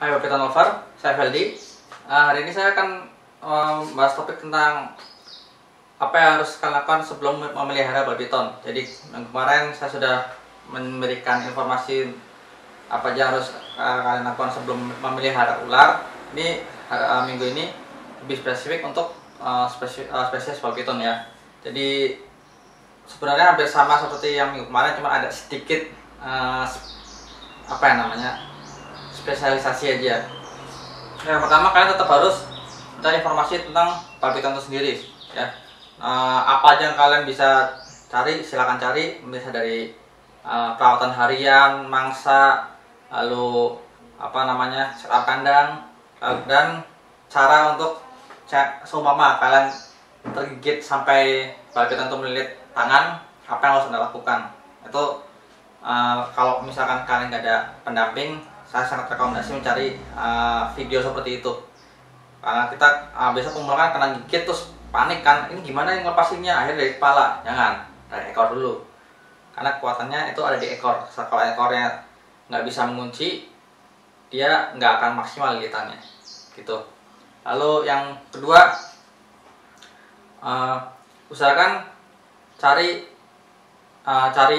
Hai Bapeton Lover, saya Feldi. Hari ini saya akan membahas topik tentang apa yang harus kalian lakukan sebelum memelihara babi piton. Jadi kemarin saya sudah memberikan informasi apa aja harus kalian lakukan sebelum memelihara ular. Ini minggu ini lebih spesifik untuk spesies babi piton ya. Jadi sebenarnya hampir sama seperti yang minggu kemarin, cuma ada sedikit spesialisasi aja. Yang pertama, kalian tetap harus mencari informasi tentang babi piton itu sendiri ya. Apa aja yang kalian bisa cari, silakan cari, bisa dari perawatan harian, mangsa, lalu setup kandang, dan cara untuk seumpama kalian tergigit sampai babi piton itu melilit tangan, apa yang harus Anda lakukan. Itu kalau misalkan kalian nggak ada pendamping, saya sangat rekomendasi mencari video seperti itu. Karena kita biasa pemula kan kena gigit terus panik kan, ini gimana yang ngelepasinnya, akhirnya dari kepala. Jangan, dari ekor dulu, karena kekuatannya itu ada di ekor. Kalau ekornya nggak bisa mengunci, dia nggak akan maksimal gigitannya gitu. Lalu yang kedua, usahakan cari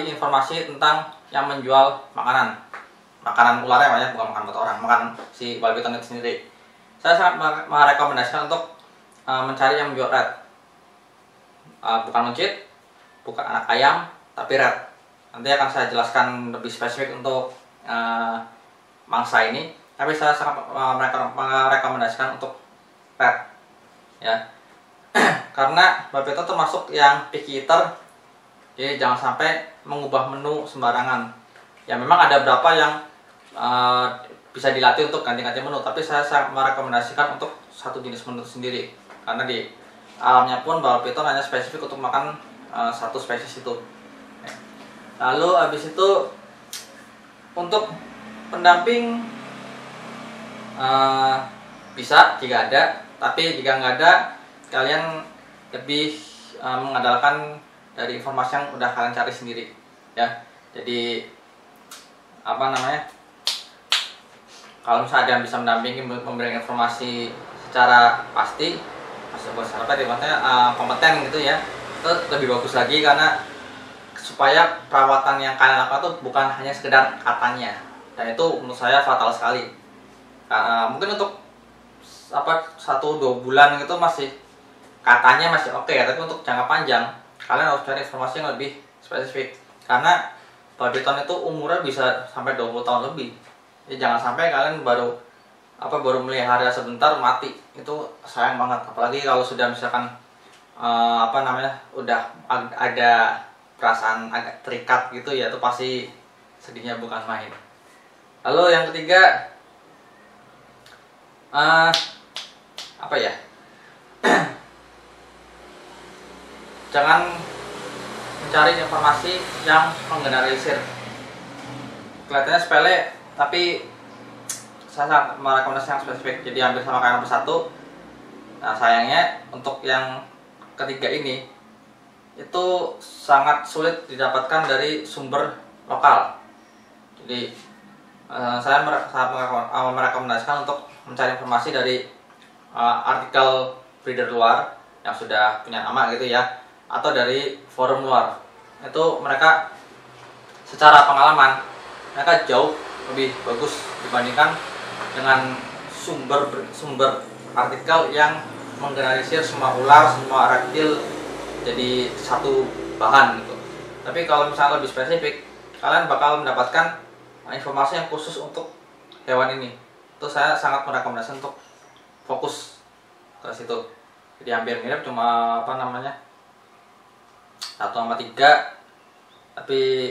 informasi tentang yang menjual makanan ularnya ya, bukan makan buat orang, makan si babi piton itu sendiri. Saya sangat merekomendasikan untuk mencari yang menjual red, bukan muncit, bukan anak ayam, tapi red. Nanti akan saya jelaskan lebih spesifik untuk mangsa ini, tapi saya sangat merekomendasikan untuk red ya. Karena babi piton termasuk yang picky eater, jadi jangan sampai mengubah menu sembarangan. Ya memang ada beberapa yang bisa dilatih untuk ganti-ganti menu, tapi saya sangat merekomendasikan untuk satu jenis menu sendiri, karena di alamnya pun babi piton hanya spesifik untuk makan satu spesies itu. Lalu habis itu untuk pendamping bisa jika ada, tapi jika nggak ada, kalian lebih mengandalkan dari informasi yang udah kalian cari sendiri ya. Jadi kalau misalnya ada yang bisa mendampingi, memberikan informasi secara pasti, kompeten gitu ya, itu lebih bagus lagi, karena supaya perawatan yang kalian lakukan itu bukan hanya sekedar katanya, dan itu menurut saya fatal sekali. Mungkin untuk 1-2 bulan itu masih katanya masih oke ya, tapi untuk jangka panjang kalian harus cari informasi yang lebih spesifik, karena babi piton itu umurnya bisa sampai 20 tahun lebih. Jadi jangan sampai kalian baru melihara sebentar mati, itu sayang banget. Apalagi kalau sudah misalkan udah ada perasaan agak terikat gitu ya, itu pasti sedihnya bukan main. Lalu yang ketiga, jangan mencari informasi yang menggeneralisir. Kelihatannya sepele, tapi saya sangat merekomendasikan yang spesifik. Jadi ambil sama kayak nomor 1. Nah sayangnya untuk yang ketiga ini itu sangat sulit didapatkan dari sumber lokal. Jadi saya merekomendasikan untuk mencari informasi dari artikel breeder luar yang sudah punya nama gitu ya, atau dari forum luar. Itu mereka secara pengalaman mereka jauh lebih bagus dibandingkan dengan sumber artikel yang menggeneralisir semua ular, semua reptil jadi satu bahan gitu. Tapi kalau misalnya lebih spesifik, kalian bakal mendapatkan informasi yang khusus untuk hewan ini. Itu saya sangat merekomendasikan untuk fokus ke situ. Jadi hampir mirip, cuma 1 sama 3, tapi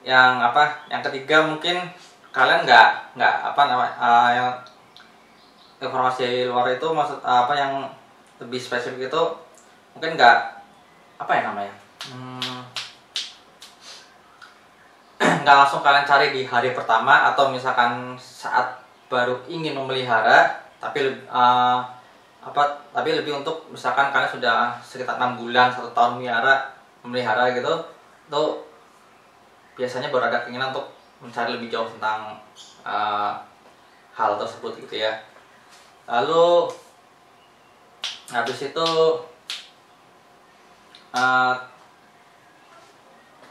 yang ketiga mungkin kalian nggak yang informasi luar itu yang lebih spesifik itu mungkin nggak nggak langsung kalian cari di hari pertama, atau misalkan saat baru ingin memelihara, tapi lebih untuk misalkan kalian sudah sekitar 6 bulan, 1 tahun memelihara gitu, itu biasanya baru ada keinginan untuk mencari lebih jauh tentang hal tersebut gitu ya. Lalu habis itu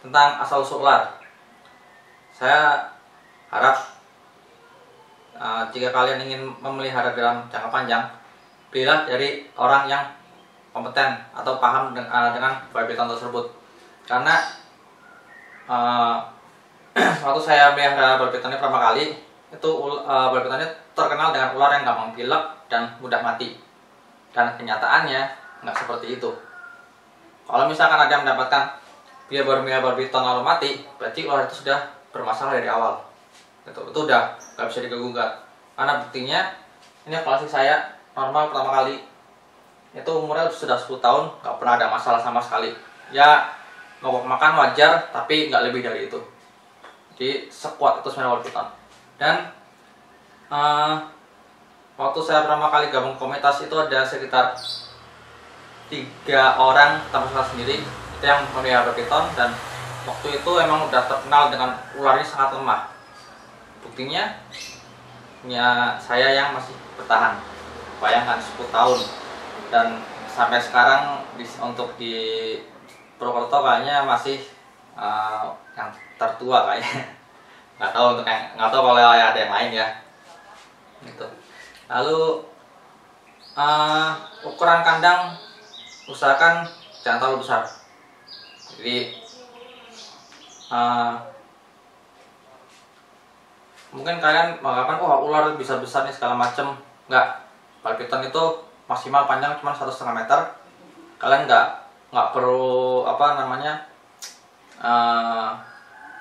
tentang asal usul ular, saya harap jika kalian ingin memelihara dalam jangka panjang, pilihlah dari orang yang kompeten atau paham dengan babi piton tersebut. Karena waktu saya melihara babi piton pertama kali, itu babi pitonnya terkenal dengan ular yang gampang pilek dan mudah mati. Dan kenyataannya nggak seperti itu. Kalau misalkan ada yang mendapatkan dia baru melihara babi piton lalu mati, berarti ular itu sudah bermasalah dari awal. Itu udah nggak bisa digugat. Karena buktinya ini koleksi saya normal pertama kali itu umurnya sudah 10 tahun, nggak pernah ada masalah sama sekali. Ya mogok makan wajar, tapi nggak lebih dari itu. Jadi sekuat itu sebenarnya babi piton. Dan waktu saya pertama kali gabung komunitas itu ada sekitar 3 orang termasuk saya sendiri itu yang memelihara babi piton, dan waktu itu emang udah terkenal dengan ularnya sangat lemah. Buktinya ya saya yang masih bertahan, bayangkan 10 tahun, dan sampai sekarang untuk di Purwokerto kayaknya masih yang tertua kayaknya. Nggak tahu kalau ada yang lain ya gitu. Lalu ukuran kandang usahakan jangan terlalu besar. Jadi mungkin kalian mengatakan ular bisa besar nih segala macem. Enggak, babi piton itu maksimal panjang cuma 1,5 meter. Kalian nggak perlu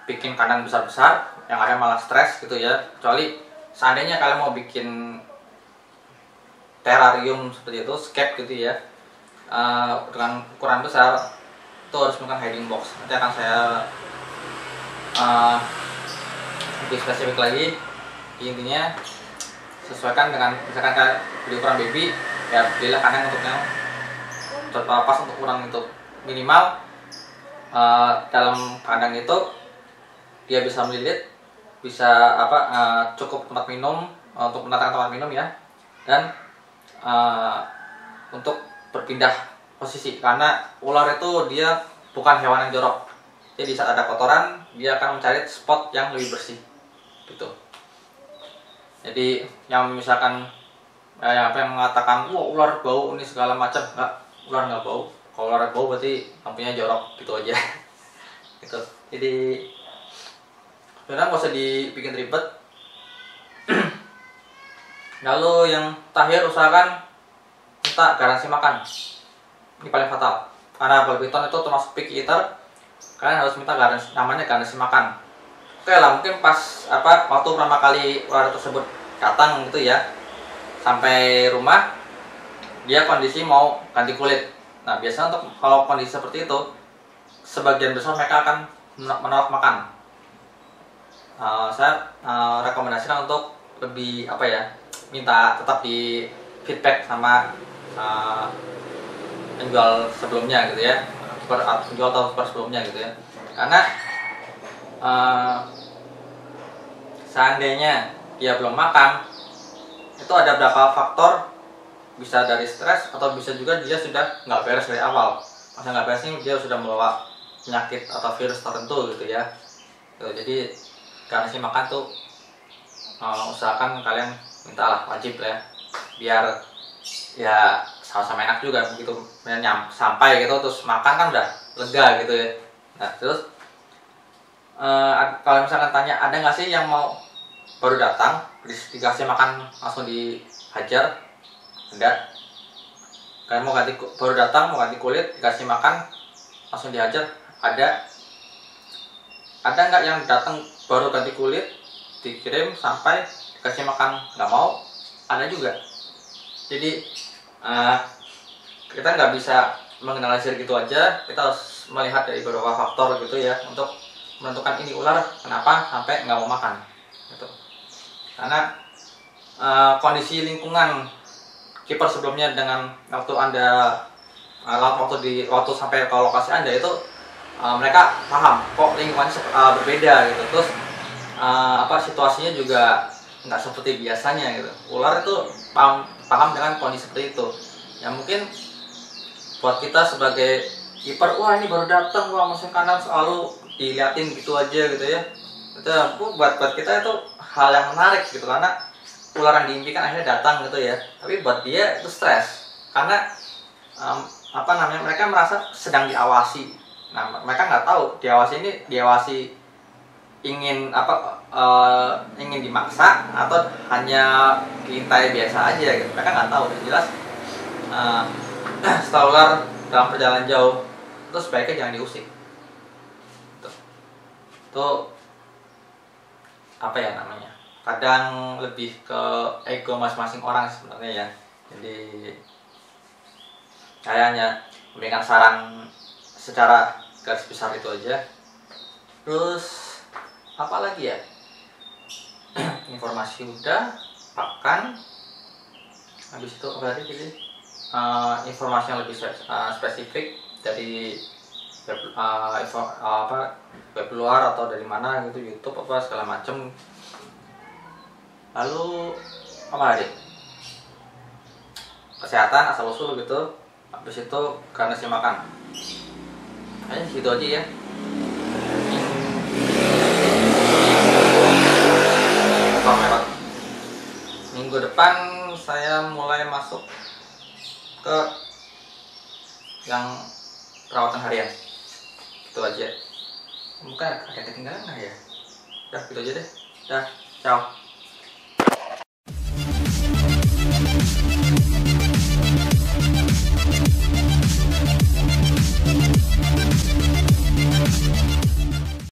bikin kandang besar-besar, yang ada malah stres gitu ya. Kecuali seandainya kalian mau bikin terrarium seperti itu, scape gitu ya, dengan ukuran besar, itu harus menggunakan hiding box. Nanti akan saya lebih spesifik lagi. Intinya sesuaikan dengan, misalkan kalian beli ukuran baby, ya belilah kandang untuk yang pas untuk ukuran itu. Minimal dalam kandang itu dia bisa melilit, bisa cukup tempat minum untuk menatang tempat minum ya, dan untuk berpindah posisi, karena ular itu dia bukan hewan yang jorok. Jadi saat ada kotoran dia akan mencari spot yang lebih bersih gitu. Jadi yang misalkan yang mengatakan ular bau ini segala macam, enggak, ular nggak bau. Kalau ular bau berarti lampunya jorok gitu aja. Gitu. Jadi sebenarnya nggak usah dibikin ribet. Lalu yang terakhir, usahakan minta garansi makan. Ini paling fatal, karena babi piton itu termasuk picky eater. Kalian harus minta namanya garansi makan. Oke lah, mungkin pas waktu pertama kali ular tersebut datang gitu ya, sampai rumah dia kondisi mau ganti kulit. Nah biasanya untuk kalau kondisi seperti itu, sebagian besar mereka akan menolak makan. Saya rekomendasikan untuk lebih minta tetap di feedback sama penjual sebelumnya gitu ya, penjual atau super sebelumnya gitu ya. Karena seandainya dia belum makan, itu ada beberapa faktor, bisa dari stres atau bisa juga dia sudah nggak beres dari awal. Masa nggak beres ini dia sudah membawa penyakit atau virus tertentu gitu ya. Jadi garansi makan tuh usahakan kalian mintalah, wajib lah ya, biar ya sama-sama enak juga begitu sampai gitu terus makan kan udah lega gitu ya. Nah terus kalau misalkan tanya ada nggak sih yang mau baru datang dikasih makan langsung dihajar? Enggak. Kalian mau baru datang mau ganti kulit dikasih makan langsung dihajar? Ada nggak yang datang baru ganti kulit dikirim sampai dikasih makan nggak mau? Ada juga. Jadi kita nggak bisa mengeneralisir gitu aja. Kita harus melihat dari beberapa faktor gitu ya untuk menentukan ini ular kenapa sampai nggak mau makan gitu. Karena kondisi lingkungan kiper sebelumnya dengan waktu Anda waktu sampai ke lokasi Anda itu mereka paham kok lingkungannya berbeda gitu. Terus situasinya juga nggak seperti biasanya gitu. Ular itu paham dengan kondisi seperti itu. Ya mungkin buat kita sebagai kiper, wah ini baru datang, wah musim kanan selalu diliatin gitu aja gitu ya. Itu buat kita itu hal yang menarik gitu, karena ular yang diimpikan akhirnya datang gitu ya. Tapi buat dia itu stres karena mereka merasa sedang diawasi. Nah mereka nggak tahu diawasi ingin ingin dimaksa atau hanya diintai biasa aja gitu. Mereka nggak tahu. Yang jelas setelah ular dalam perjalanan jauh itu sebaiknya jangan diusik. Itu apa ya namanya? Kadang lebih ke ego masing-masing orang sebenarnya ya. Jadi kayaknya memberikan saran secara garis besar itu aja. Terus apa lagi ya? Informasi udah, pakan. Habis itu apa lagi jadi informasi yang lebih spesifik dari web luar atau dari mana gitu, YouTube apa segala macem. Lalu apa lagi? Kesehatan asal usul gitu. Habis itu karena si makan. Kayaknya gitu aja ya. Minggu depan saya mulai masuk ke yang perawatan harian. Itu aja. Bukan ada ketinggalan nggak ya? Udah gitu aja deh. Dah, ciao.